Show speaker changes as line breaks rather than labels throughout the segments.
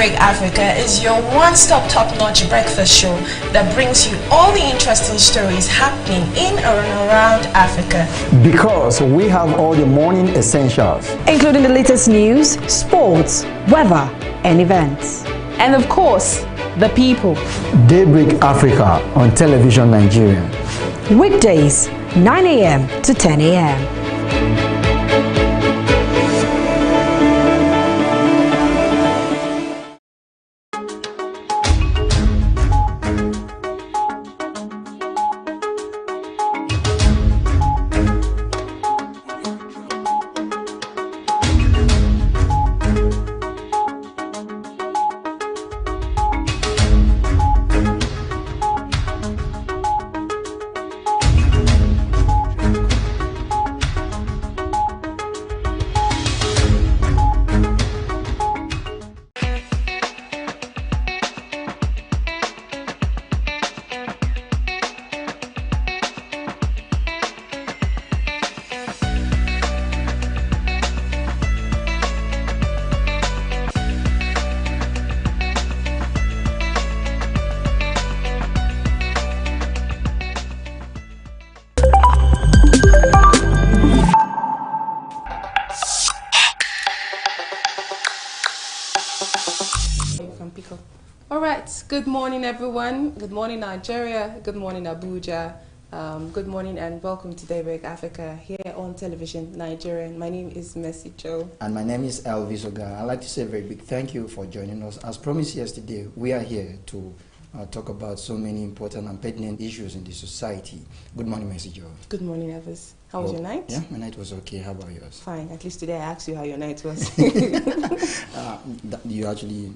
Daybreak Africa is your one-stop top-notch breakfast show that brings you all the interesting stories happening in and around Africa.
Because we have all the morning essentials,
including the latest news, sports, weather, and events. And of course, the people.
Daybreak Africa on television Nigerian.
Weekdays, 9 a.m. to 10 a.m.
Good morning, everyone. Good morning, Nigeria. Good morning, Abuja. Good morning and welcome to Daybreak Africa here on television Nigerian. My name is Mercy Joe.
And my name is Elvis Oga. I'd like to say a very big thank you for joining us. As promised yesterday, we are here to talk about so many important and pertinent issues in the society. Good morning, Mercy Joe.
Good morning, Elvis. How was your night?
Yeah, my night was okay. How about yours?
Fine. At least today I asked you how your night was.
You actually...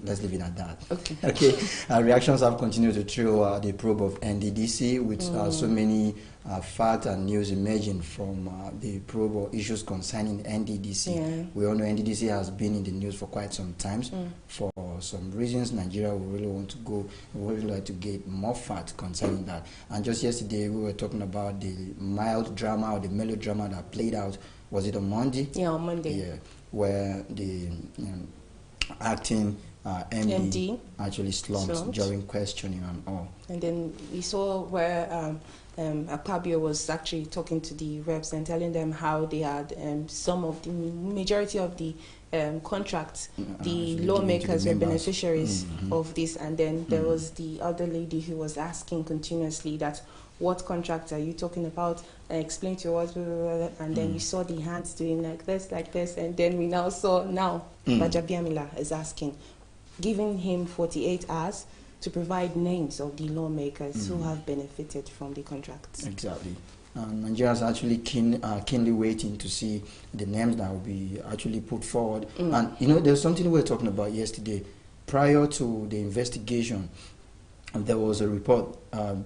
Let's leave it at that.
Okay.
Okay. Reactions have continued to through the probe of NDDC with so many facts and news emerging from the probe or issues concerning NDDC.
Yeah.
We all know NDDC has been in the news for quite some time. For some reasons, Nigeria will really want to go. We would really like to get more facts concerning that. And just yesterday, we were talking about the mild drama or the melodrama that played out. Was it on Monday?
Yeah, on Monday.
Yeah, where the acting MD actually slumped during questioning and all.
And then we saw where Akpabio was actually talking to the reps and telling them how they had some of the majority of the contracts, the lawmakers were beneficiaries of this. And then there was the other lady who was asking continuously that, what contract are you talking about? Explain to us, and then we saw the hands doing like this, and then we now saw Bajabiamila is asking, giving him 48 hours to provide names of the lawmakers who have benefited from the contracts.
Exactly. Nigeria is actually keenly waiting to see the names that will be actually put forward. And you know, there's something we were talking about yesterday. Prior to the investigation, there was a report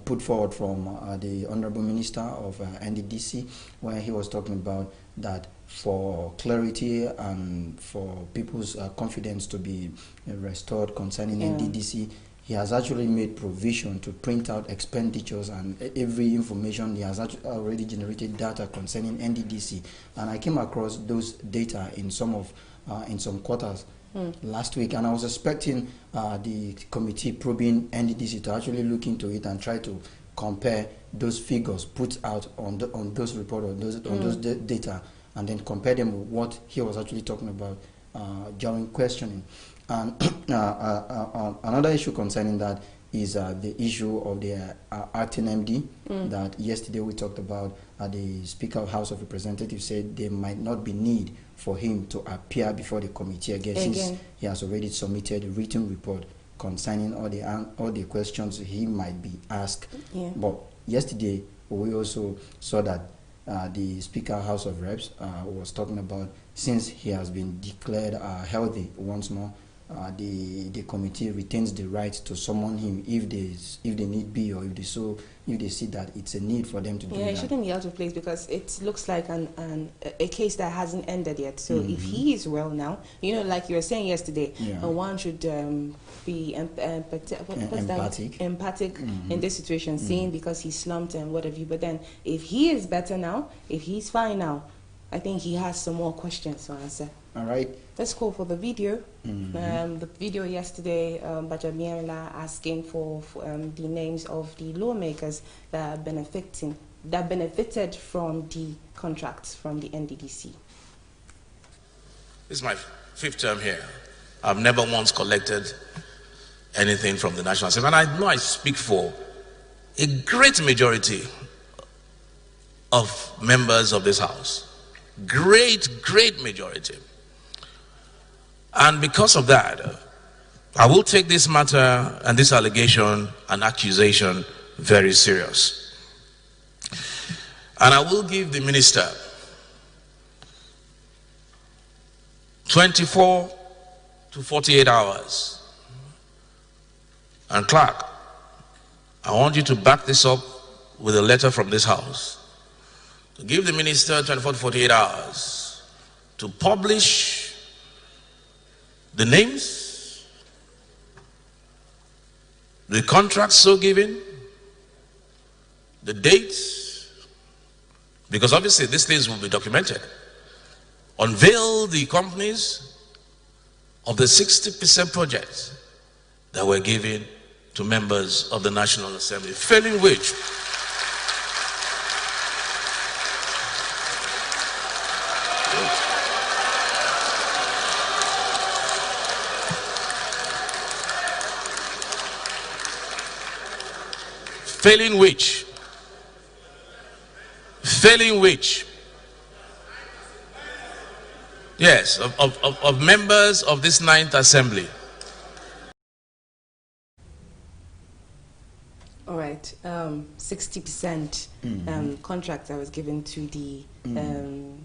put forward from the Honorable Minister of NDDC, where he was talking about that for clarity and for people's confidence to be restored concerning NDDC, he has actually made provision to print out expenditures and every information. He has already generated data concerning NDDC, and I came across those data in some quarters last week, and I was expecting the committee probing NDDC to actually look into it and try to compare those figures put out on those reports, on those data, and then compare them with what he was actually talking about during questioning. And another issue concerning that is the issue of the acting MD that yesterday we talked about. The Speaker of House of Representatives said there might not be need for him to appear before the committee again, since he has already submitted a written report concerning all the questions he might be asked. Yeah. But yesterday we also saw that the Speaker of House of Reps was talking about, since he has been declared healthy once more, the committee retains the right to summon him if they need be, or if they see that it's a need for them to do that.
Yeah, it shouldn't be out of place because it looks like a case that hasn't ended yet. So if he is well now, you know, like you were saying yesterday, one should be empathic in this situation, seeing because he slumped and what have you. But then if he is better now, if he's fine now, I think he has some more questions to answer.
All right.
Let's call for the video. The video yesterday, Bajamiela asking for the names of the lawmakers that benefited from the contracts from the NDDC.
This is my 5th term here. I've never once collected anything from the National Assembly, and I know I speak for a great majority of members of this House. Great majority. And because of that, I will take this matter and this allegation and accusation very serious. And I will give the minister 24 to 48 hours. And clerk, I want you to back this up with a letter from this House. To give the minister 24 to 48 hours to publish the names, the contracts so given, the dates, because obviously these things will be documented. Unveil the companies of the 60% projects that were given to members of the National Assembly, failing which yes, of members of this 9th Assembly.
All right, 60% contract that was given to the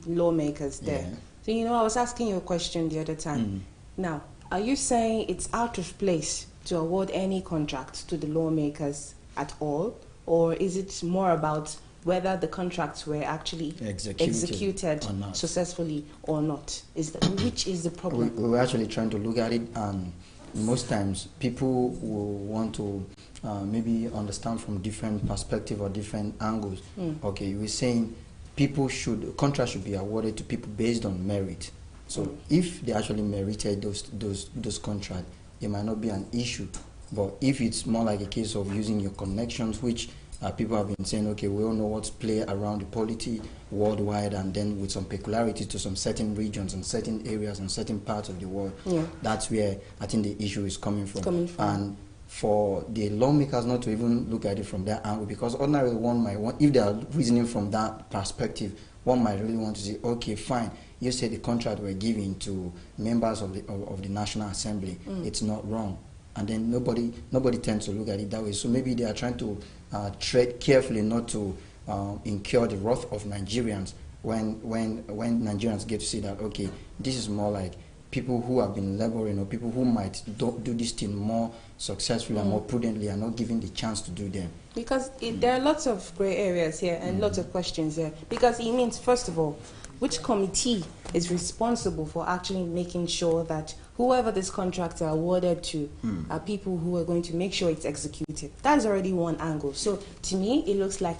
lawmakers there.
Yeah.
So, you know, I was asking you a question the other time. Now, are you saying it's out of place to award any contract to the lawmakers at all? Or is it more about whether the contracts were actually executed successfully or not? Which is the problem?
We were actually trying to look at it, and most times people will want to maybe understand from different perspective or different angles. Okay, we're saying contracts should be awarded to people based on merit. So if they actually merited those contracts, it might not be an issue. But if it's more like a case of using your connections, which people have been saying, okay, we all know what's play around the polity worldwide, and then with some peculiarity to some certain regions and certain areas and certain parts of the world, that's where I think the issue is coming from. And for the lawmakers not to even look at it from that angle, because ordinarily one might want, if they are reasoning from that perspective, one might really want to say, okay, fine, you said the contract were given to members of the National Assembly, it's not wrong. And then nobody tends to look at it that way. So maybe they are trying to tread carefully not to incur the wrath of Nigerians when Nigerians get to see that, okay, this is more like people who have been laboring, or people who might do this thing more successfully and more prudently, are not given the chance to do them. Because
there are lots of gray areas here and lots of questions here. Because it means, first of all, which committee is responsible for actually making sure that whoever this contracts are awarded to are people who are going to make sure it's executed? That's already one angle. So to me, it looks like,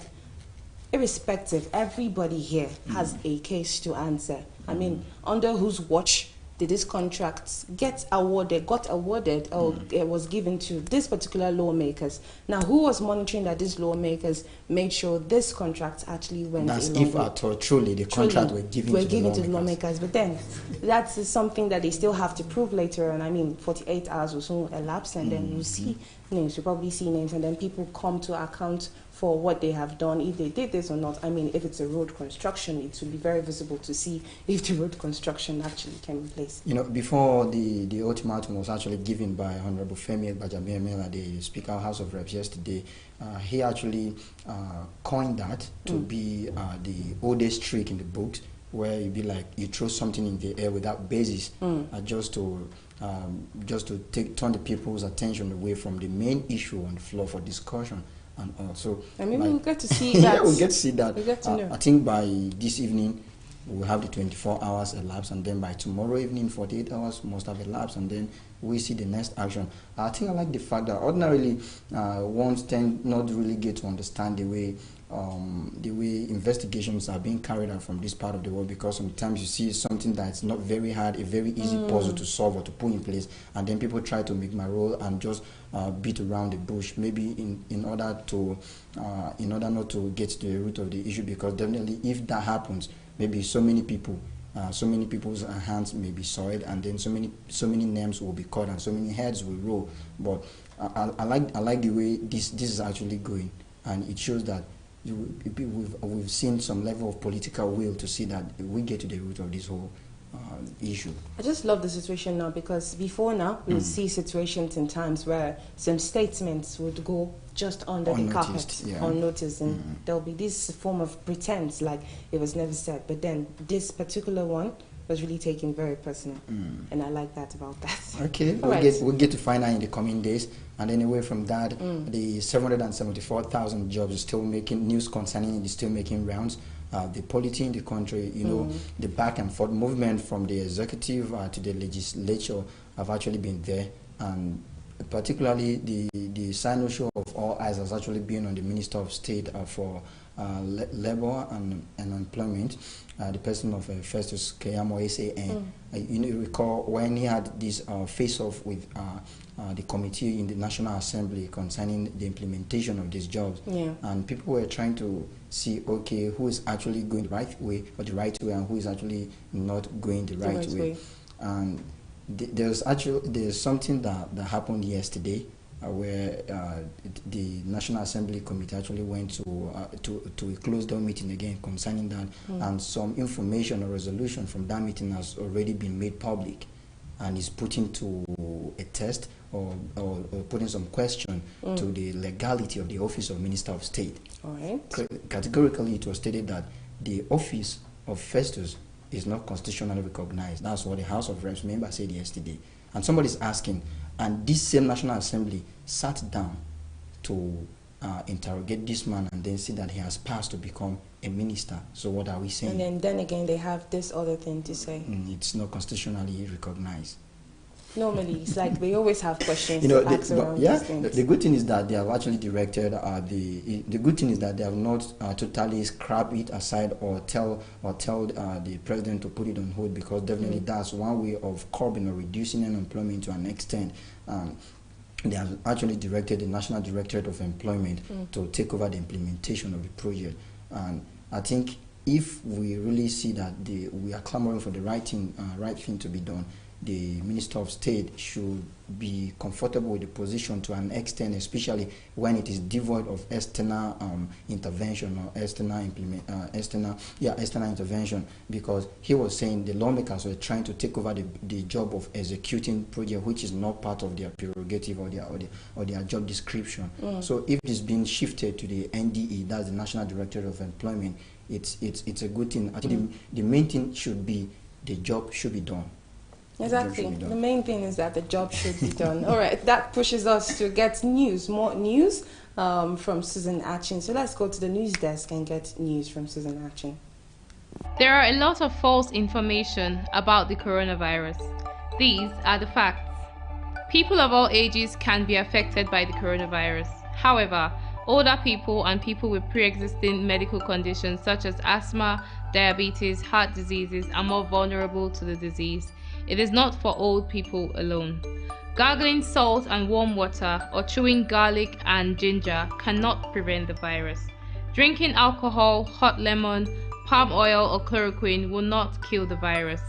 irrespective, everybody here has a case to answer. I mean, under whose watch did this contract got awarded, or it was given to this particular lawmakers? Now, who was monitoring that these lawmakers made sure this contract actually went?
That's if at all truly the contract were given to the lawmakers.
But then that's something that they still have to prove later on. I mean, 48 hours will soon elapse, and then you see names, you probably see names, and then people come to account for what they have done, if they did this or not. I mean, if it's a road construction, it will be very visible to see if the road construction actually came in place.
You know, before the ultimatum was actually given by Honorable Femi Bajamiela, the Speaker of House of Reps yesterday, he actually coined that to be the oldest trick in the books, where you'd be like, you throw something in the air without basis, just to turn the people's attention away from the main issue on the floor for discussion. And also,
I mean, we'll get to see that.
Yeah, we'll get to see that.
We'll get to know.
I think by this evening, we'll have the 24 hours elapsed, and then by tomorrow evening, 48 hours must have elapsed, and then we see the next action. I think I like the fact that ordinarily, one tend not really get to understand the way investigations are being carried out from this part of the world, because sometimes you see something that's not very hard, a very easy puzzle to solve or to put in place, and then people try to make my role and just beat around the bush, maybe in order not to get to the root of the issue. Because definitely, if that happens, maybe so many people's hands may be soiled, and then so many names will be cut and so many heads will roll. But I like the way this is actually going, and it shows that we've seen some level of political will to see that we get to the root of this whole issue.
I just love the situation now, because before now we would see situations in times where some statements would go just under the carpet, unnoticed, and there'll be this form of pretense like it was never said. But then this particular one was really taken very personal, and I like that about that.
Okay, we'll get to find out in the coming days. And anyway, from that, the 774,000 jobs is still making news concerning it, is still making rounds. The polity in the country, the back and forth movement from the executive to the legislature have actually been there, and particularly the sino show of all eyes has actually been on the Minister of State for Labor and Employment, the person of Festus Keyamo SAN. You recall when he had this face-off with the committee in the National Assembly concerning the implementation of these jobs, and people were trying to see, okay, who is actually going the right way and who is actually not going the right way. And there's something that happened yesterday where the National Assembly Committee actually went to a closed-door meeting again concerning that, and some information or resolution from that meeting has already been made public, and is putting to a test or putting some question to the legality of the office of Minister of State.
All right.
Categorically, it was stated that the office of Festus is not constitutionally recognized. That's what the House of Reps member said yesterday. And somebody's asking, and this same National Assembly sat down to interrogate this man and then see that he has passed to become a minister. So what are we saying?
And then again, they have this other thing to say.
It's not constitutionally recognized.
Normally, it's like they always have questions to ask around these things.
The good thing is that they have actually directed the good thing is that they have not totally scrapped it aside or tell the president to put it on hold, because definitely that's one way of curbing or reducing unemployment to an extent. They have actually directed the National Directorate of Employment to take over the implementation of the project. And I think if we really see that we are clamoring for the right thing to be done, the Minister of State should be comfortable with the position to an extent, especially when it is devoid of external intervention or external intervention, because he was saying the lawmakers were trying to take over the job of executing project, which is not part of their prerogative or their job description. So if it's been shifted to the NDE, that's the National Directorate of Employment, it's a good thing. I think the main thing should be the job should be done.
Exactly. The main thing is that the job should be done. All right, that pushes us to get more news from Susan Achin. So let's go to the news desk and get news from Susan Achin.
There are a lot of false information about the coronavirus. These are the facts. People of all ages can be affected by the coronavirus. However, older people and people with pre-existing medical conditions such as asthma, diabetes, heart diseases are more vulnerable to the disease. It is not for old people alone. Gargling salt and warm water or chewing garlic and ginger cannot prevent the virus. Drinking alcohol, hot lemon, palm oil or chloroquine will not kill the virus.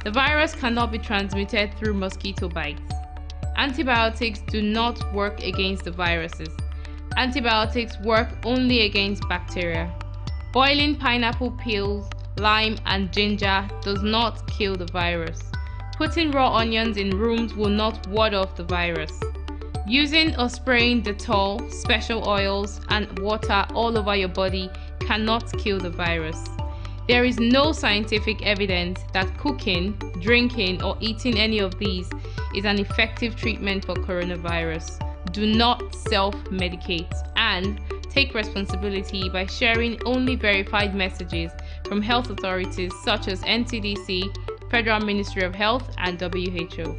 The virus cannot be transmitted through mosquito bites. Antibiotics do not work against the viruses. Antibiotics work only against bacteria. Boiling pineapple peels, lime and ginger does not kill the virus. Putting raw onions in rooms will not ward off the virus. Using or spraying Dettol, special oils, and water all over your body cannot kill the virus. There is no scientific evidence that cooking, drinking, or eating any of these is an effective treatment for coronavirus. Do not self-medicate and take responsibility by sharing only verified messages from health authorities such as NCDC, Federal Ministry of Health, and WHO.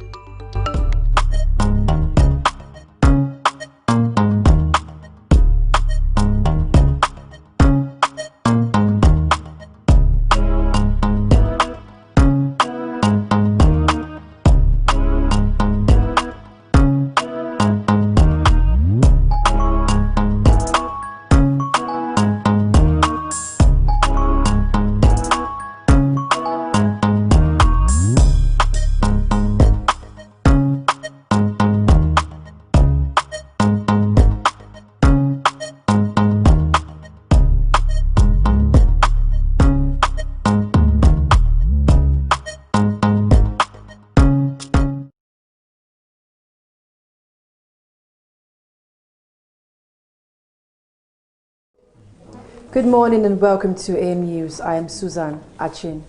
Good morning and welcome to AM News. I am Susan Achin.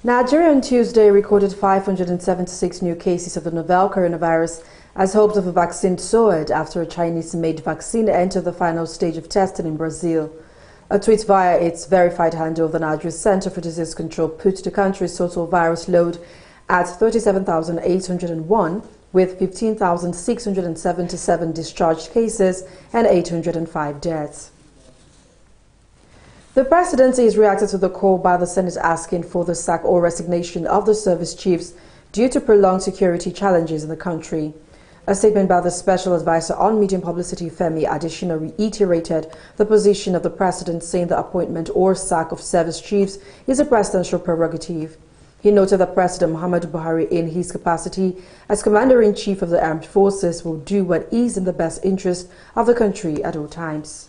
Nigeria on Tuesday recorded 576 new cases of the novel coronavirus as hopes of a vaccine soared after a Chinese-made vaccine entered the final stage of testing in Brazil. A tweet via its verified handle of the Nigeria Center for Disease Control put the country's total virus load at 37,801, with 15,677 discharged cases and 805 deaths. The presidency has reacted to the call by the Senate asking for the sack or resignation of the service chiefs due to prolonged security challenges in the country. A statement by the Special Advisor on Media and Publicity, Femi Adesina, reiterated the position of the president, saying the appointment or sack of service chiefs is a presidential prerogative. He noted that President Muhammadu Buhari, in his capacity as Commander-in-Chief of the Armed Forces, will do what is in the best interest of the country at all times.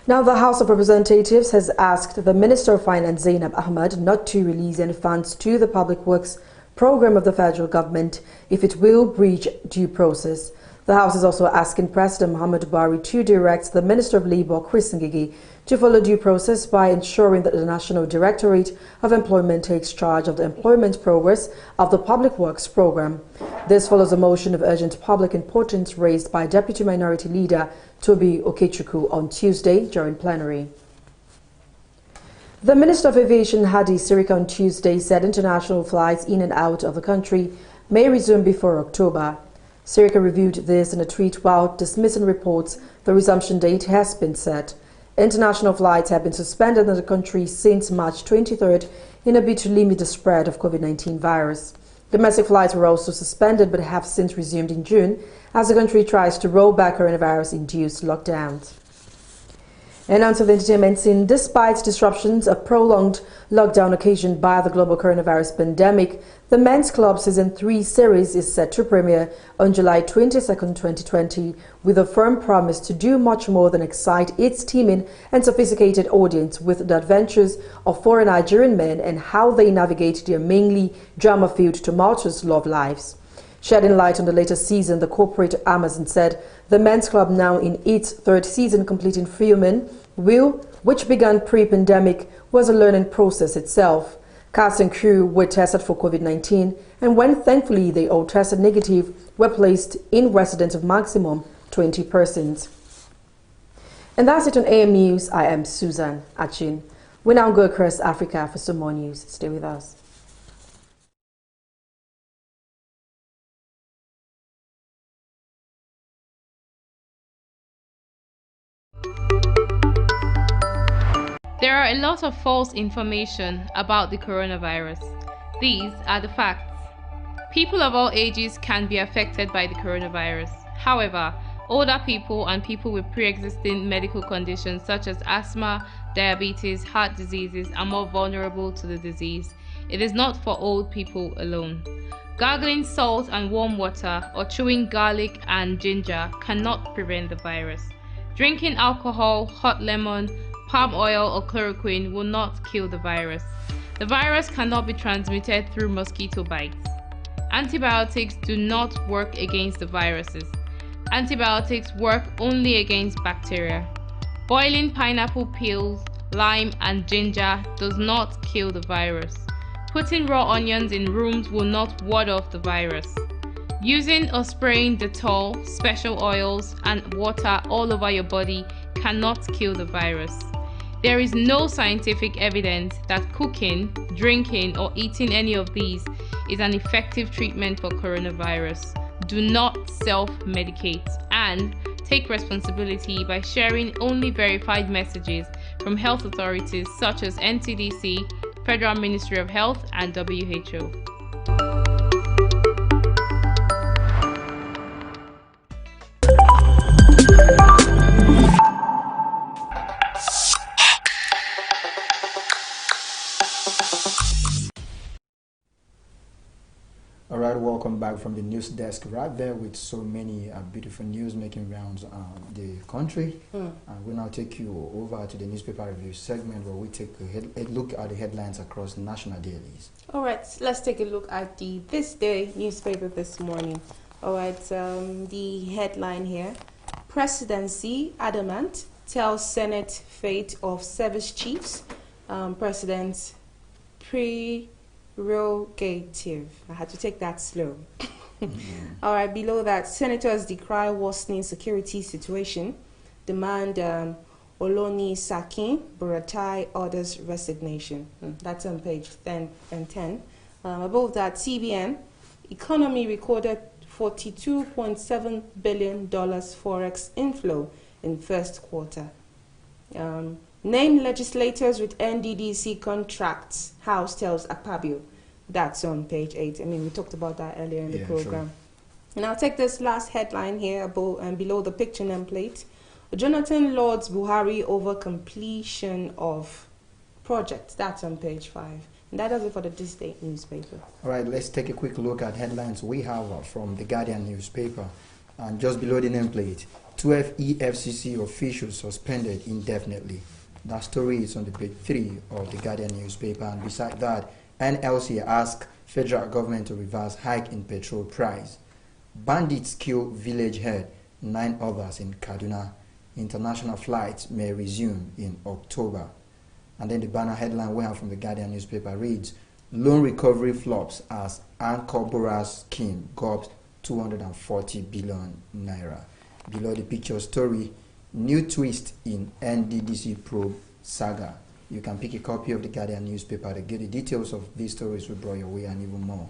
Now, the House of Representatives has asked the Minister of Finance, Zainab Ahmed, not to release any funds to the Public Works program of the federal government if it will breach due process. The House is also asking President Muhammadu Buhari to direct the Minister of Labour, Chris Ngige, to follow due process by ensuring that the National Directorate of Employment takes charge of the employment progress of the Public Works program. This follows a motion of urgent public importance raised by Deputy Minority Leader Toby Okechukwu on Tuesday during plenary. The Minister of Aviation, Hadi Sirika, on Tuesday said international flights in and out of the country may resume before October. Sirika reviewed this in a tweet while dismissing reports the resumption date has been set. International flights have been suspended in the country since March 23rd in a bid to limit the spread of COVID-19 virus. Domestic flights were also suspended but have since resumed in June as the country tries to roll back coronavirus-induced lockdowns. And on to the entertainment scene. Despite disruptions of prolonged lockdown occasioned by the global coronavirus pandemic, the Men's Club Season 3 series is set to premiere on July 22nd, 2020, with a firm promise to do much more than excite its teeming and sophisticated audience with the adventures of four Nigerian men and how they navigate their mainly drama-filled, tumultuous love lives. Shedding light on the latest season, the corporate Amazon said the Men's Club, now in its third season completing filming, which began pre-pandemic, was a learning process itself. Cast and crew were tested for COVID-19, and when thankfully they all tested negative, were placed in residence of maximum 20 persons. And that's it on AM News. I am Susan Achin. We now go across Africa for some more news. Stay with us.
There are a lot of false information about the coronavirus. These are the facts. People of all ages can be affected by the coronavirus. However, older people and people with pre-existing medical conditions such as asthma, diabetes, heart diseases are more vulnerable to the disease. It is not for old people alone. Gargling salt and warm water or chewing garlic and ginger cannot prevent the virus. Drinking alcohol, hot lemon, palm oil or chloroquine will not kill the virus. The virus cannot be transmitted through mosquito bites. Antibiotics do not work against the viruses. Antibiotics work only against bacteria. Boiling pineapple peels, lime and ginger does not kill the virus. Putting raw onions in rooms will not ward off the virus. Using or spraying Dettol, special oils and water all over your body cannot kill the virus. There is no scientific evidence that cooking, drinking, or eating any of these is an effective treatment for coronavirus. Do not self-medicate and take responsibility by sharing only verified messages from health authorities such as NCDC, Federal Ministry of Health, and WHO.
Alright, welcome back from the news desk. Right there with so many beautiful news making rounds the country. We'll now take you over to the newspaper review segment where we take a look at the headlines across national dailies.
Alright, let's take a look at the This Day newspaper this morning. Alright, the headline here: Presidency adamant tells Senate fate of service chiefs. President prerogative. I had to take that slow. All right, below that, senators decry worsening security situation. Demand Oloni Sakin Buratai orders resignation. That's on page 10 and 10. Above that, CBN economy recorded $42.7 billion forex inflow in first quarter. Name legislators with NDDC contracts, House tells Akpabio. That's on page 8. I mean, we talked about that earlier in the program. Sure. And I'll take this last headline here above and below the picture nameplate. Jonathan Lords Buhari over completion of project. That's on page 5. And that does it for the This Day newspaper.
All right, let's take a quick look at headlines we have from the Guardian newspaper. And just below the nameplate, 12 EFCC officials suspended indefinitely. That story is on the page 3 of the Guardian newspaper. And beside that, NLC asks federal government to reverse hike in petrol price. Bandits kill village head, 9 others in Kaduna. International flights may resume in October. And then the banner headline we have from the Guardian newspaper reads, loan recovery flops as Anchor Bora's scheme gobs 240 billion naira. Below the picture story, new twist in NDDC probe saga. You can pick a copy of the Guardian newspaper to get the details of these stories we brought your way and even more.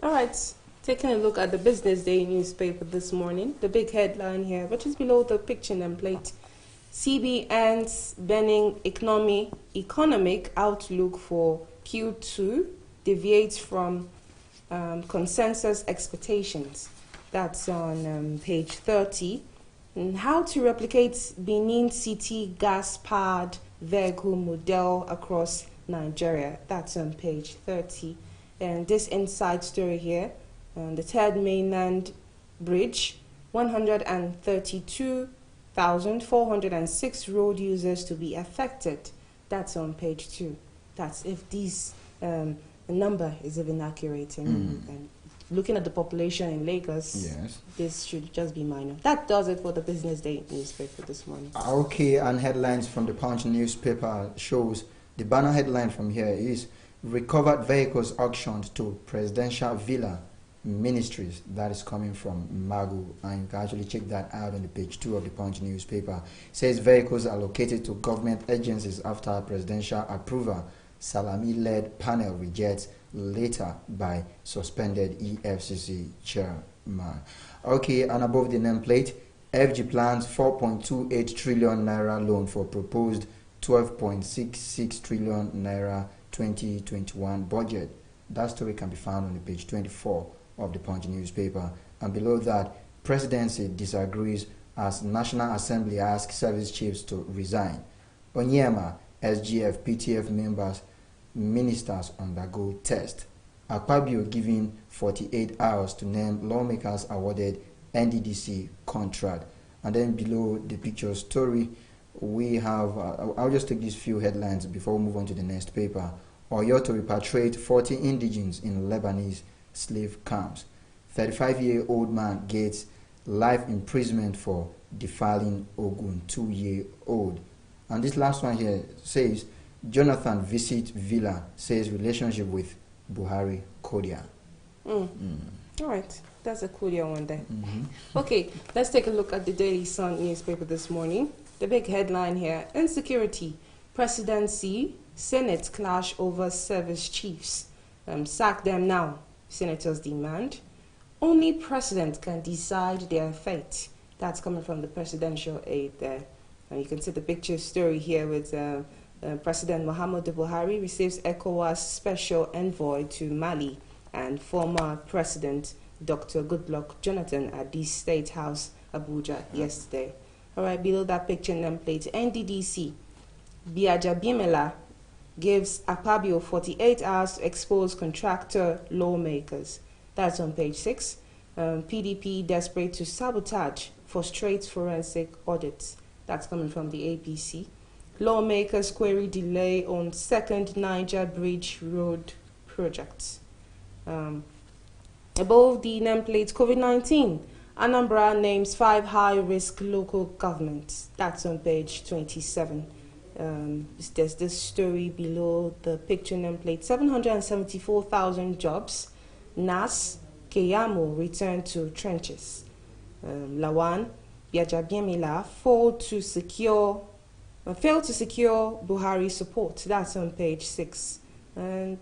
All right, taking a look at the Business Day newspaper this morning, the big headline here, which is below the picture nameplate. CBN's burning economic outlook for Q2 deviates from consensus expectations. That's on page 30. And how to replicate Benin City gas-powered vehicle model across Nigeria. That's on page 30. And this inside story here, the third mainland bridge, 132,406 road users to be affected. That's on page 2. That's if these the number is even accurate. And looking at the population in Lagos, yes, this should just be minor. That does it for the Business Day newspaper this morning.
Okay, and headlines from the Punch newspaper shows the banner headline from here is recovered vehicles auctioned to presidential villa ministries. That is coming from Magu, and you can actually check that out on the page 2 of the Punch newspaper. It says vehicles allocated to government agencies after presidential approval. Salami-led panel rejects later by suspended EFCC chairman. Okay, and above the nameplate, FG plans 4.28 trillion naira loan for proposed 12.66 trillion naira 2021 budget. That story can be found on the page 24 of the Punch newspaper. And below that, presidency disagrees as National Assembly asks service chiefs to resign. Onyema, SGF, PTF members, ministers undergo test. Akpabio giving 48 hours to name lawmakers awarded NDDC contract. And then below the picture story, we have, I'll just take these few headlines before we move on to the next paper. Oyo to repatriate 40 indigenes in Lebanese slave camps. 35-year-old man gets life imprisonment for defiling Ogun 2-year-old. And this last one here says, Jonathan visit villa, says relationship with Buhari cordial.
All right, that's a cordial one there. Okay, let's take a look at the Daily Sun newspaper this morning. The big headline here, insecurity, presidency, Senate clash over service chiefs. Sack them now, senators demand. Only president can decide their fate. That's coming from the presidential aide there. And you can see the picture story here with President Muhammadu Buhari receives ECOWAS special envoy to Mali and former President Dr. Goodluck Jonathan at the State House, Abuja, yesterday. All right, below that picture nameplate, NDDC, Biaja Bimela gives Akpabio 48 hours to expose contractor lawmakers. That's on page 6. PDP desperate to sabotage, frustrates forensic audits. That's coming from the APC. Lawmakers query delay on second Niger Bridge Road project. Above the nameplate, COVID-19. Anambra names 5 high-risk local governments. That's on page 27. There's this story below the picture nameplate. 774,000 jobs. NAS, Keyamo return to trenches. Lawan, Biajabiemila failed to secure Buhari support. That's on page 6. And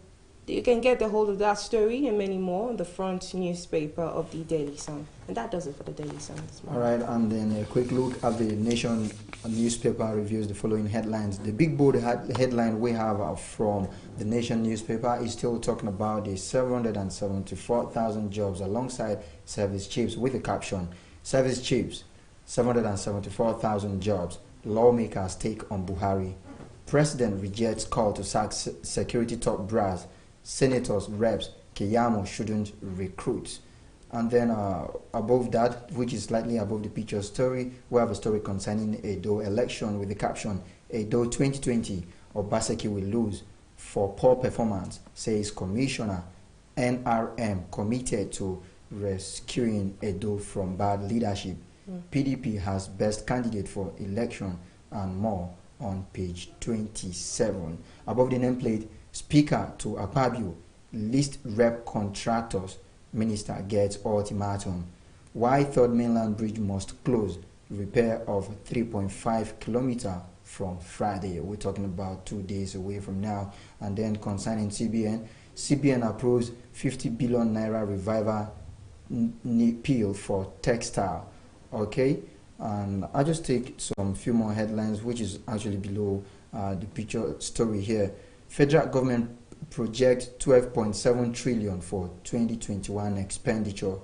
you can get the hold of that story and many more on the front newspaper of the Daily Sun. And that does it for the Daily Sun this morning.
All right, and then a quick look at the Nation newspaper reviews the following headlines. The big bold headline we have from the Nation newspaper is still talking about the 774,000 jobs alongside service chiefs with the caption, Service chiefs, 774,000 jobs, lawmakers take on Buhari. President rejects call to sack security top brass. Senators, reps, Keyamo shouldn't recruit. And then above that, which is slightly above the picture story, we have a story concerning Edo election with the caption, Edo 2020, Obaseki will lose for poor performance, says Commissioner. NRM committed to rescuing Edo from bad leadership. PDP has best candidate for election and more on page 27. Above the nameplate, Speaker to Akpabio, list rep contractors, Minister gets ultimatum. Why Third Mainland Bridge must close, repair of 3.5 kilometer from Friday. We're talking about 2 days away from now. And then concerning CBN approves 50 billion naira revival appeal for textile. Okay, and I'll just take some few more headlines, which is actually below the picture story here. Federal government project 12.7 trillion for 2021 expenditure.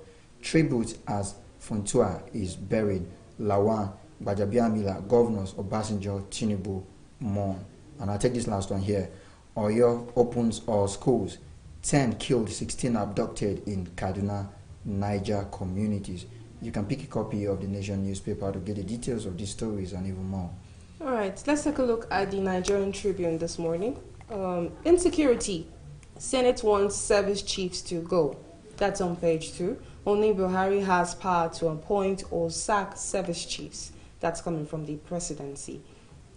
Tribute as Funtua is buried. Lawan, Gbajabiamila, governors Obasanjo, Tinubu, mourn. And I'll take this last one here. Oyo opens all schools. 10 killed, 16 abducted in Kaduna, Niger communities. You can pick a copy of the Nation newspaper to get the details of these stories and even more.
All right, let's take a look at the Nigerian Tribune this morning. Insecurity. Senate wants service chiefs to go. That's on page 2. Only Buhari has power to appoint or sack service chiefs. That's coming from the presidency.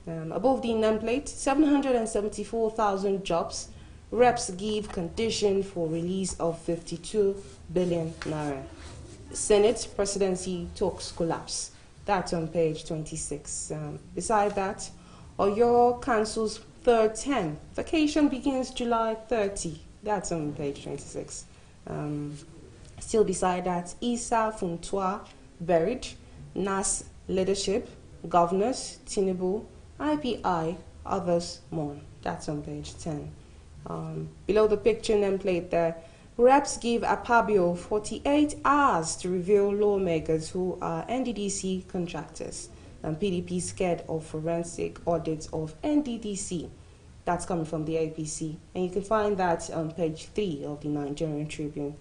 Above the nameplate, 774,000 jobs. Reps give condition for release of 52 billion naira. Senate presidency talks collapse. That's on page 26. Beside that, Oyo cancels third term. Vacation begins July 30. That's on page 26. Still beside that, Isa Funtua buried. NAS leadership, governors, Tinubu, IPI, others mourn. That's on page 10. Below the picture nameplate there, reps give Akpabio 48 hours to reveal lawmakers who are NDDC contractors. And PDP scared of forensic audits of NDDC. That's coming from the APC. And you can find that on page 3 of the Nigerian Tribune.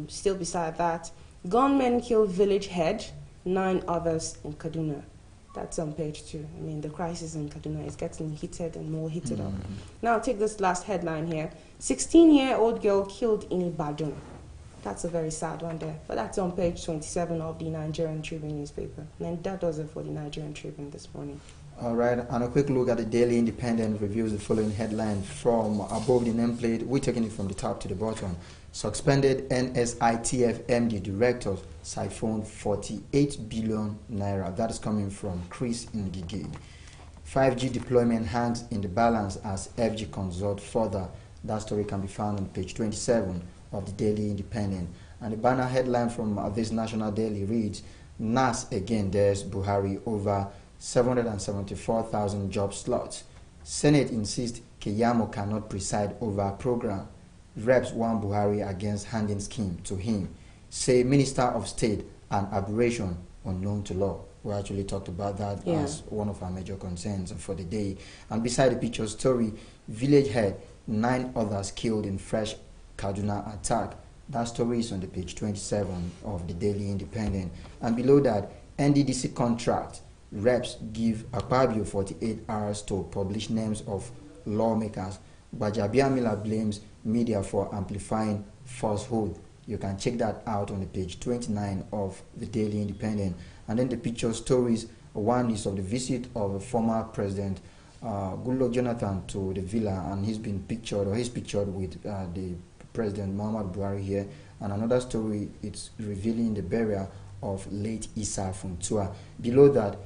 Still beside that, gunmen kill village head, 9 others in Kaduna. That's on page 2. I mean, the crisis in Kaduna is getting heated and more heated up. Now, take this last headline here. 16-year-old girl killed in Ibadan. That's a very sad one there. But that's on page 27 of the Nigerian Tribune newspaper. And that does it for the Nigerian Tribune this morning.
All right, and a quick look at the Daily Independent reviews the following headline from above the nameplate. We're taking it from the top to the bottom. Suspended NSITF MD directors siphoned 48 billion naira. That is coming from Chris Ngige. 5G deployment hangs in the balance as FG consult further. That story can be found on page 27 of the Daily Independent. And the banner headline from this national daily reads, NAS again dares Buhari over 774,000 job slots. Senate insists Keyamo cannot preside over program. Reps warn Buhari against handing scheme to him. Say Minister of State an aberration unknown to law. We actually talked about that as one of our major concerns for the day. And beside the picture story, village head, 9 others killed in fresh Kaduna attack. That story is on the page 27 of the Daily Independent. And below that, NDDC contract. Reps give Akpabio 48 hours to publish names of lawmakers. Gbajabiamila blames media for amplifying falsehood. You can check that out on the page 29 of the Daily Independent. And then the picture stories, one is of the visit of the former president Goodluck Jonathan to the villa, and he's pictured with the President Muhammad Buhari here. And another story, it's revealing the burial of late Issa Funtua. Below that,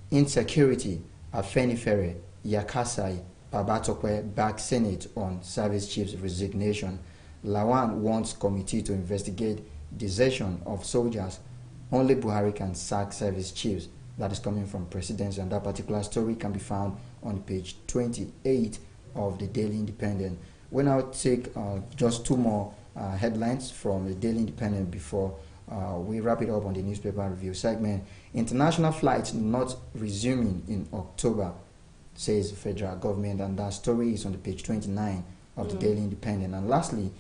insecurity, Afenifere, Yakasai, Babatokwe back Senate on service chief's resignation. Lawan wants committee to investigate desertion of soldiers. Only Buhari can sack service chiefs. That is coming from Presidency, and that particular story can be found on page 28 of the Daily Independent. We'll now take just two more headlines from the Daily Independent before we wrap it up on the newspaper review segment. International flights not resuming in October, says the federal government, and that story is on the page 29 of the Daily Independent. And lastly,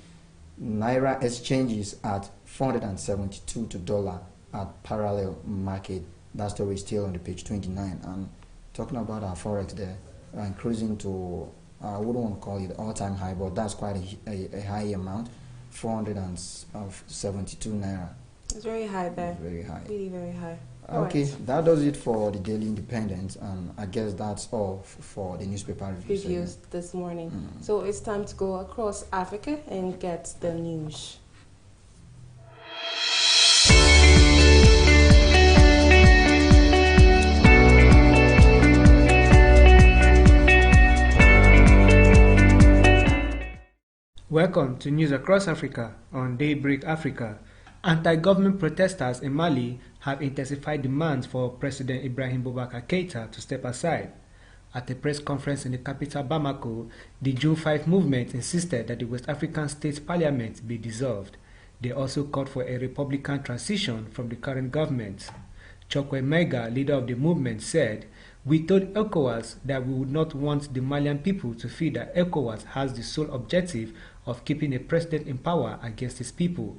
Naira exchanges at 472 to dollar at parallel market. That story is still on the page 29. And talking about our forex there, increasing to, I wouldn't want to call it all-time high, but that's quite a high amount, 472 Naira.
It's very high there.
It's very high.
Really very high.
Okay,
Right.
that does it for the Daily Independent, and I guess that's all for the newspaper reviews
Reviews this morning. So it's time to go across Africa and get the news.
Welcome to News Across Africa on Daybreak Africa. Anti-government protesters in Mali have intensified demands for President Ibrahim Boubacar Keïta to step aside. At a press conference in the capital Bamako, the June 5 movement insisted that the West African States Parliament be dissolved. They also called for a Republican transition from the current government. Chokwe Mega, leader of the movement, said, "We told ECOWAS that we would not want the Malian people to feel that ECOWAS has the sole objective of keeping a president in power against his people.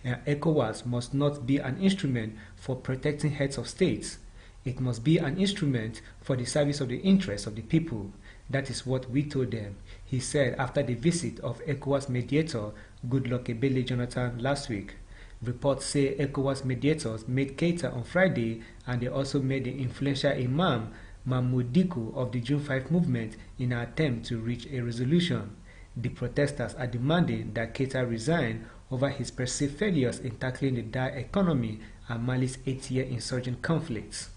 ECOWAS must not be an instrument for protecting heads of states. It must be an instrument for the service of the interests of the people. That is what we told them," he said after the visit of ECOWAS mediator Goodluck Ebele Jonathan last week. Reports say ECOWAS mediators met Keïta on Friday, and they also met the influential Imam Mahmoud Dicko of the June 5 movement in an attempt to reach a resolution. The protesters are demanding that Keïta resign over his perceived failures in tackling the dire economy and Mali's 8-year insurgent conflicts.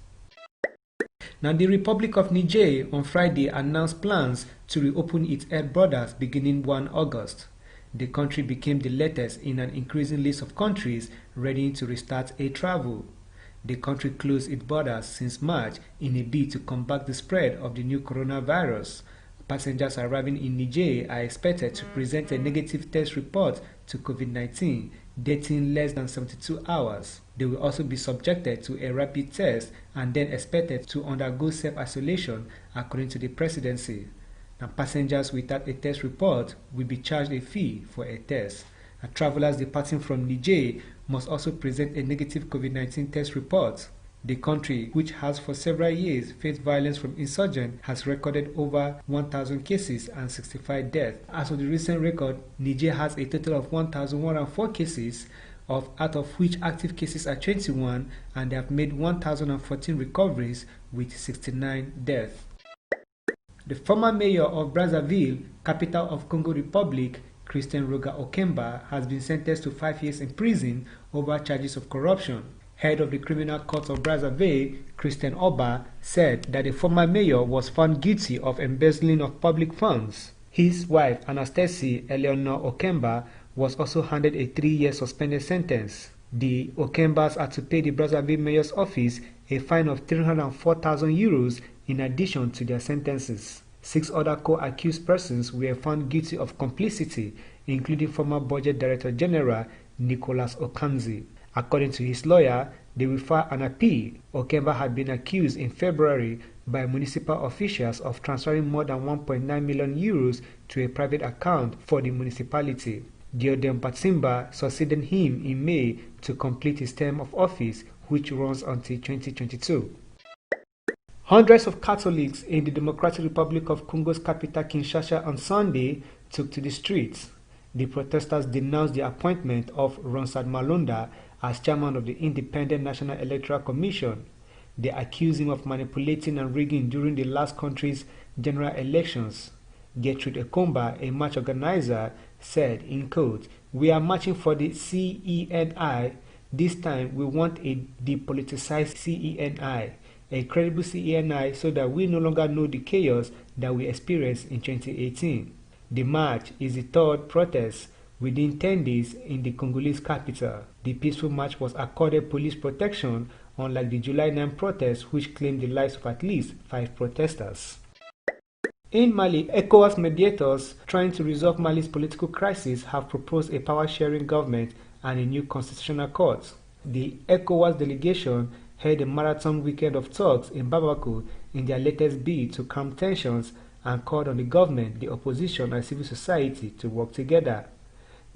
Now, the Republic of Niger on Friday announced plans to reopen its air borders beginning 1 August. The country became the latest in an increasing list of countries ready to restart air travel. The country closed its borders since March in a bid to combat the spread of the new coronavirus. Passengers arriving in Niger are expected to present a negative test report to COVID-19 dating less than 72 hours. They will also be subjected to a rapid test and then expected to undergo self-isolation, according to the presidency. Now, passengers without a test report will be charged a fee for a test. And travelers departing from Niger must also present a negative COVID-19 test report. The country, which has for several years faced violence from insurgents, has recorded over 1,000 cases and 65 deaths. As of the recent record, Niger has a total of 1,104 cases, out of which active cases are 21, and they have made 1,014 recoveries with 69 deaths. The former mayor of Brazzaville, capital of Congo Republic, Christian Roger Okemba, has been sentenced to 5 years in prison over charges of corruption. Head of the Criminal Court of Brazzaville, Christian Oba, said that the former mayor was found guilty of embezzling of public funds. His wife, Anastasia Eleanor Okemba, was also handed a 3-year suspended sentence. The Okembas are to pay the Brazzaville mayor's office a fine of 304,000 euros in addition to their sentences. 6 other co-accused persons were found guilty of complicity, including former Budget Director General Nicolas Okanzi. According to his lawyer, they will file an appeal. Okemba had been accused in February by municipal officials of transferring more than 1.9 million euros to a private account for the municipality. Diodem Batsimba succeeded him in May to complete his term of office, which runs until 2022. Hundreds of Catholics in the Democratic Republic of Congo's capital Kinshasa on Sunday took to the streets. The protesters denounced the appointment of Ronsard Malonda as chairman of the Independent National Electoral Commission. They accused him of manipulating and rigging during the last country's general elections. Gertrude Ekomba, a march organizer, said, in quote, "We are marching for the CENI. This time we want a depoliticized CENI, a credible CENI, so that we no longer know the chaos that we experienced in 2018. The march is the third protest within 10 days in the Congolese capital. The peaceful march was accorded police protection, unlike the July 9 protest, which claimed the lives of at least 5 protesters. In Mali, ECOWAS mediators trying to resolve Mali's political crisis have proposed a power-sharing government and a new constitutional court. The ECOWAS delegation held a marathon weekend of talks in Bamako in their latest bid to calm tensions and called on the government, the opposition, and civil society to work together.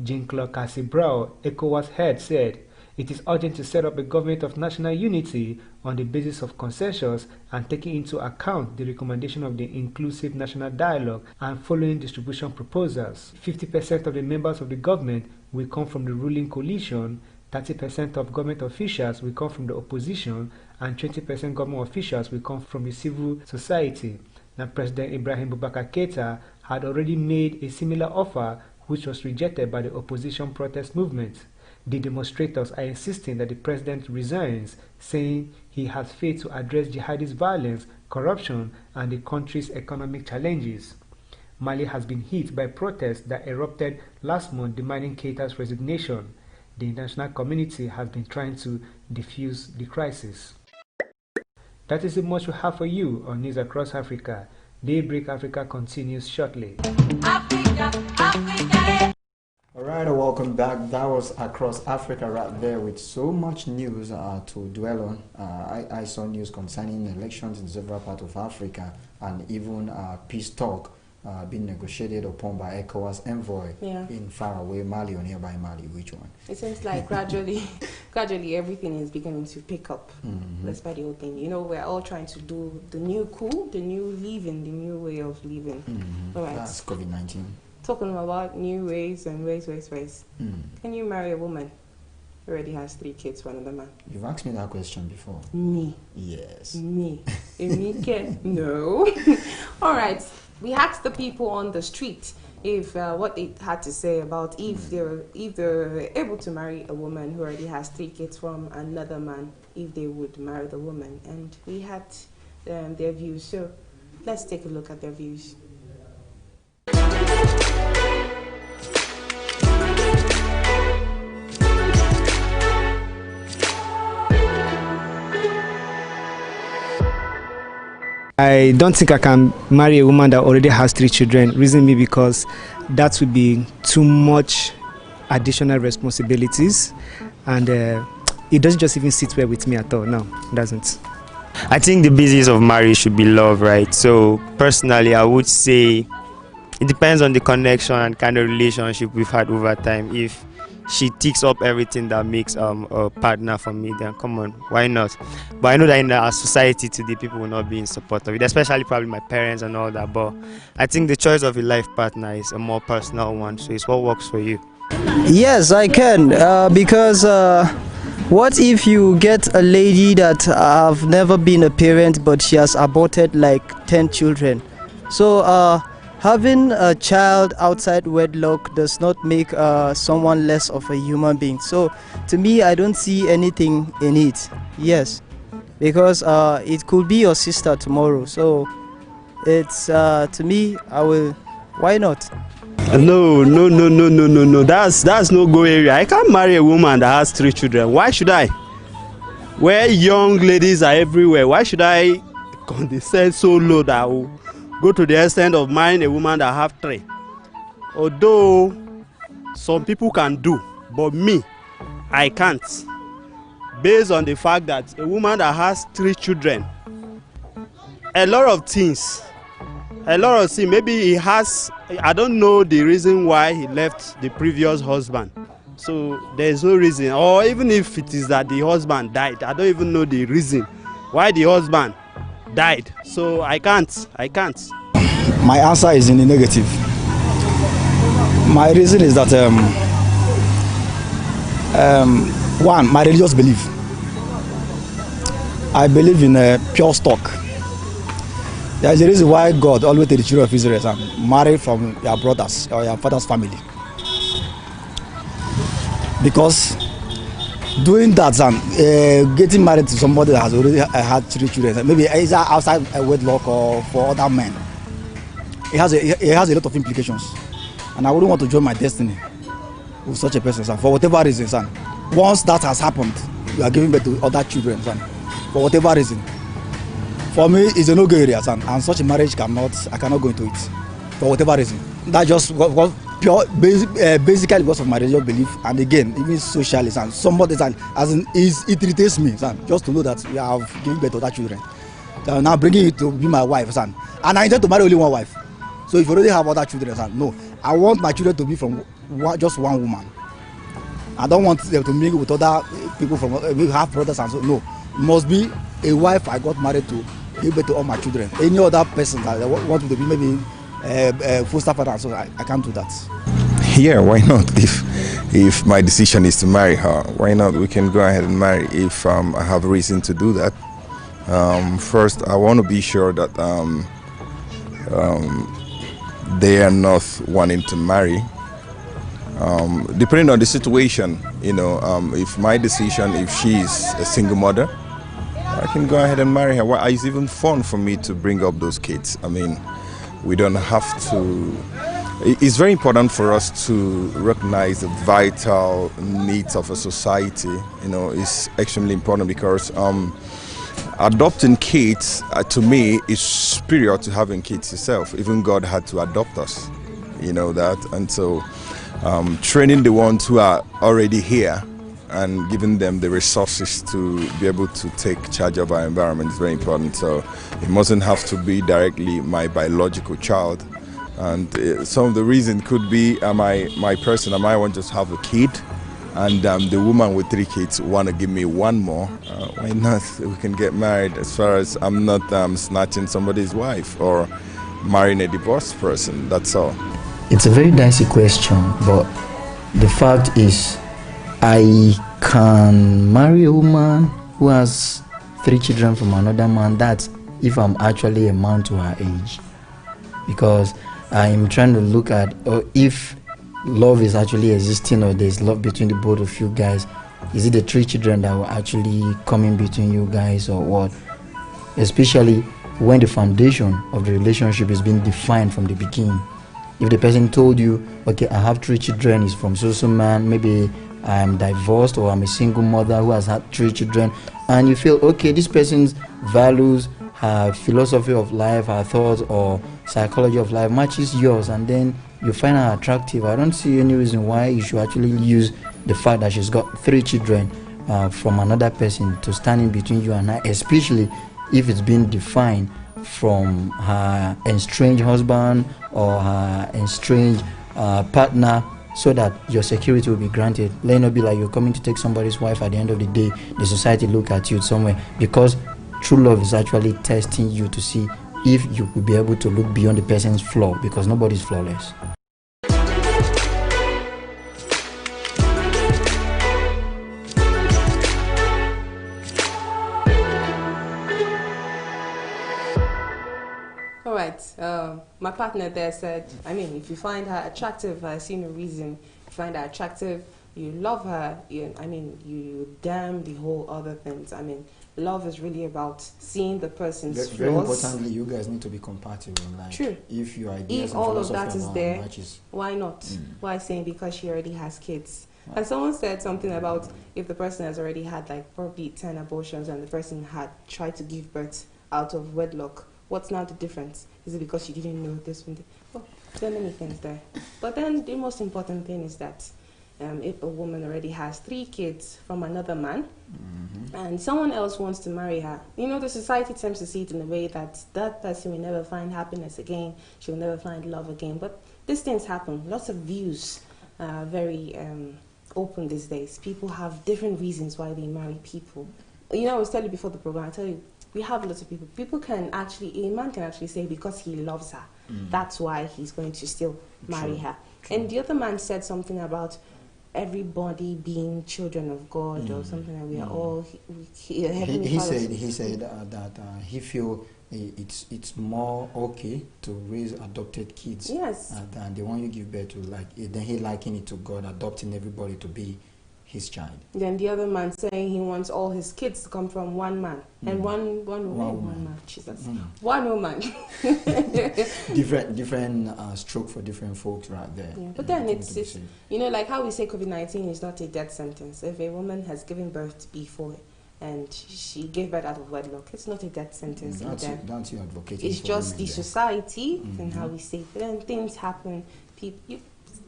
Jean-Claude Cassibrao, ECOWAS head, said, "It is urgent to set up a government of national unity on the basis of consensus and taking into account the recommendation of the inclusive national dialogue and following distribution proposals. 50% of the members of the government will come from the ruling coalition, 30% of government officials will come from the opposition, and 20% government officials will come from the civil society." Now, President Ibrahim Boubacar Keïta had already made a similar offer, which was rejected by the opposition protest movement. The demonstrators are insisting that the president resigns, saying he has failed to address jihadist violence, corruption, and the country's economic challenges. Mali has been hit by protests that erupted last month demanding Keïta's resignation. The international community has been trying to defuse the crisis. That is it much we have for you on News Across Africa. Daybreak Africa continues shortly.
Alright, welcome back. That was Across Africa right there with so much news to dwell on. I saw news concerning elections in several parts of Africa and even peace talk being negotiated upon by ECOWAS envoy in faraway Mali or nearby Mali. Which one?
It seems like gradually everything is beginning to pick up. Despite the whole thing, you know, we're all trying to do the new cool, the new living, the new way of living. All right.
That's COVID-19.
Talking about new ways and ways. Can you marry a woman who already has 3 kids for another man?
You've asked me that question before.
Me.
Yes.
Me. Emike? No. All right. We asked the people on the street if what they had to say about if they're able to marry a woman who already has 3 kids from another man, if they would marry the woman, and we had their views. So let's take a look at their views.
I don't think I can marry a woman that already has 3 children. Reason being because that would be too much additional responsibilities, and it doesn't just even sit well with me at all. No, it doesn't.
I think the basis of marriage should be love, right? So personally, I would say it depends on the connection and kind of relationship we've had over time. If she ticks up everything that makes a partner for me, then come on, why not? But I know that in our society today, people will not be in support of it, especially probably my parents and all that. But I think the choice of a life partner is a more personal one, so it's what works for you.
Yes, I can, because what if you get a lady that have never been a parent, but she has aborted like 10 children? So having a child outside wedlock does not make someone less of a human being. So to me, I don't see anything in it. Yes, because it could be your sister tomorrow. So it's to me, I will. Why not?
No. That's no go area. I can't marry a woman that has 3 children. Why should I? Where young ladies are everywhere, why should I condescend so low that I will go to the extent of marrying a woman that have 3? Although some people can do, but me, I can't. Based on the fact that a woman that has 3 children, a lot of things, maybe he has, I don't know the reason why he left the previous husband. So there's no reason, or even if it is that the husband died, I don't even know the reason why the husband died. So I can't.
My answer is in the negative.
My reason is that one, my religious belief. I believe in pure stock. There is a reason why God always tell the children of Israel, marry from your brothers or your father's family. Because doing that, getting married to somebody that has already had 3 children, maybe either outside a wedlock or for other men, it has a lot of implications. And I wouldn't want to join my destiny with such a person, for whatever reason, son. Once that has happened, you are giving birth to other children, son, for whatever reason. For me, it's a no-go area, son, and such a marriage I cannot go into it, for whatever reason. That just pure, basically because of my religious belief, and again, even socially, son, somebody, son, it irritates me, son, just to know that we have given birth to other children. So now bringing you to be my wife, son, and I intend to marry only one wife. So if you already have other children, son, no, I want my children to be from just one woman. I don't want them to mingle with other people from we have brothers and so. No, it must be a wife I got married to, give birth to all my children. Any other person that want me to be maybe foster father and so, I can't do that.
Yeah, why not? If my decision is to marry her, why not? We can go ahead and marry if I have a reason to do that. First, I want to be sure that they are not wanting to marry. Depending on the situation, if my decision, if she's a single mother, I can go ahead and marry her. Well, it's even fun for me to bring up those kids. I mean, we don't have to. It's very important for us to recognize the vital needs of a society. It's extremely important because adopting kids, to me, is superior to having kids itself. Even God had to adopt us, that. And so training the ones who are already here and giving them the resources to be able to take charge of our environment is very important. So it mustn't have to be directly my biological child. And some of the reason could be my person, I might want to just have a kid, and the woman with 3 kids want to give me one more. Why not? We can get married, as far as I'm not snatching somebody's wife or marrying a divorced person, that's all.
It's a very dicey question, but the fact is, I can marry a woman who has 3 children from another man. That's if I'm actually a man to her age. Because I'm trying to look at if love is actually existing, or there's love between the both of you guys. Is it the 3 children that will actually come in between you guys, or what? Especially when the foundation of the relationship is being defined from the beginning. If the person told you, okay, I have 3 children, it's from so man, maybe I'm divorced or I'm a single mother who has had 3 children, and you feel, okay, this person's values, her philosophy of life, her thoughts or psychology of life matches yours, and then you find her attractive, I don't see any reason why you should actually use the fact that she's got 3 children from another person to stand in between you and her, especially if it's been defined from her estranged husband or her estranged partner, so that your security will be granted. Let it not be like you're coming to take somebody's wife, at the end of the day the society look at you somewhere, because true love is actually testing you to see if you could be able to look beyond the person's flaw, because nobody's flawless.
My partner there said, if you find her attractive, I see no reason. If you find her attractive, you love her, you damn the whole other things. Love is really about seeing the person's flaws.
Very importantly, you guys need to be compatible.
True.
If your ideas
if
and
all of that
philosophy
is there,
matches.
why not? Why saying because she already has kids? And someone said something about if the person has already had probably 10 abortions and the person had tried to give birth out of wedlock, what's now the difference? Is it because she didn't know this one? Well, there are many things there. But then the most important thing is that if a woman already has 3 kids from another man, and someone else wants to marry her, the society tends to see it in a way that that person will never find happiness again, she'll never find love again. But these things happen. Lots of views are very open these days. People have different reasons why they marry people. I was telling you before the program, I tell you, we have lots of people. A man can actually say because he loves her, that's why he's going to still marry her. And the other man said something about everybody being children of God or something like we are all.
He said that he feel it's more okay to raise adopted kids.
Yes.
Than the one you give birth to. Like then he liken it to God adopting everybody to be his child.
Then the other man saying he wants all his kids to come from one man and one woman. Jesus, one woman.
different stroke for different folks right there.
Yeah. But then it's you know, like how we say COVID-19 is not a death sentence. If a woman has given birth before and she gave birth out of wedlock, it's not a death sentence.
Don't you advocate?
It's just the society and how we say. But then things happen.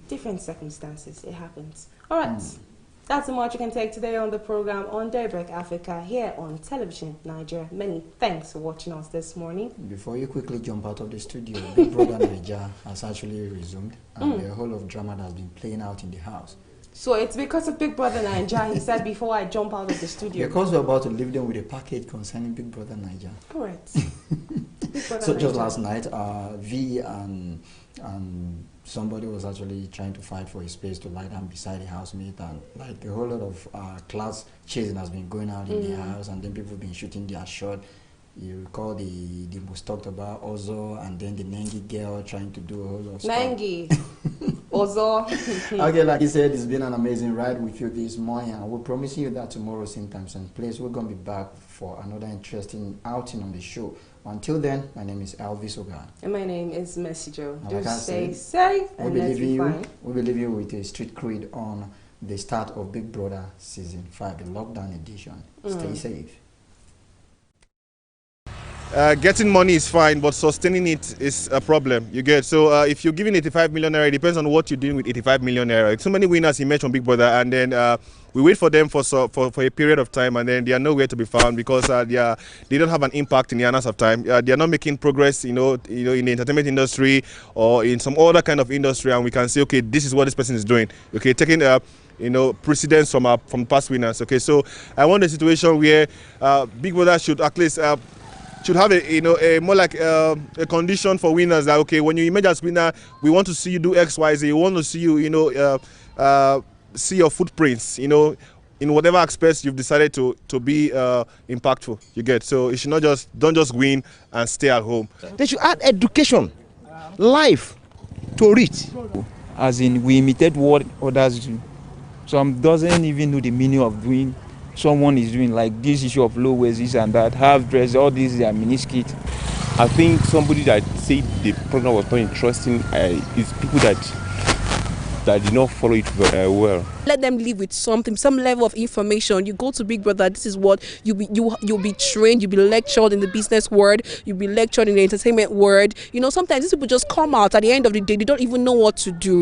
Different circumstances. It happens. All right. That's much you can take today on the program on Daybreak Africa here on television Nigeria. Many thanks for watching us this morning.
Before you quickly jump out of the studio, Big Brother Nigeria has actually resumed, and a whole of drama that has been playing out in the house.
So it's because of Big Brother Nigeria, he said before I jump out of the studio.
Because we're about to leave them with a package concerning Big Brother Nigeria.
Correct.
So just last night, V and somebody was actually trying to fight for a space to lie down beside the housemate, and like a whole lot of class chasing has been going out in the house, and then people have been shooting their shot. You recall the most talked about Ozo, and then the Nengi girl trying to do a whole lot of stuff.
Nengi, Ozo.
Okay, like you said, it's been an amazing ride with you this morning, and we're promising you that tomorrow, same time, same place, we're going to be back for another interesting outing on the show. Until then, my name is Elvis Ogan.
And my name is Messi Joe.
Like
just stay safe and let's be fine.
We'll be leaving you with a street creed on the start of Big Brother Season 5, the lockdown edition. Stay safe.
Getting money is fine, but sustaining it is a problem. You get so if you're giving 85 million naira, it depends on what you're doing with 85 million naira. So many winners emerge from Big Brother, and then we wait for them for a period of time, and then they are nowhere to be found because they don't have an impact in the annals of time. They are not making progress, in the entertainment industry or in some other kind of industry, and we can say, okay, this is what this person is doing. Okay, taking precedence from past winners. Okay, so I want a situation where Big Brother should at least. Should have a more like a condition for winners that, okay, when you emerge as winner, we want to see you do X, Y, Z. We want to see you, see your footprints, in whatever aspects you've decided to be impactful. You get so you should don't just win and stay at home.
They should add education, life to it. As in, we imitate what others do. Some doesn't even know the meaning of doing. Someone is doing like this issue of low wages and that, half dress, all these are miniskit.
I think somebody that said the program was not interesting is people that did not follow it very well.
Let them live with something, some level of information. You go to Big Brother, this is what you'll be trained, you'll be lectured in the business world, you'll be lectured in the entertainment world. Sometimes these people just come out at the end of the day, they don't even know what to do.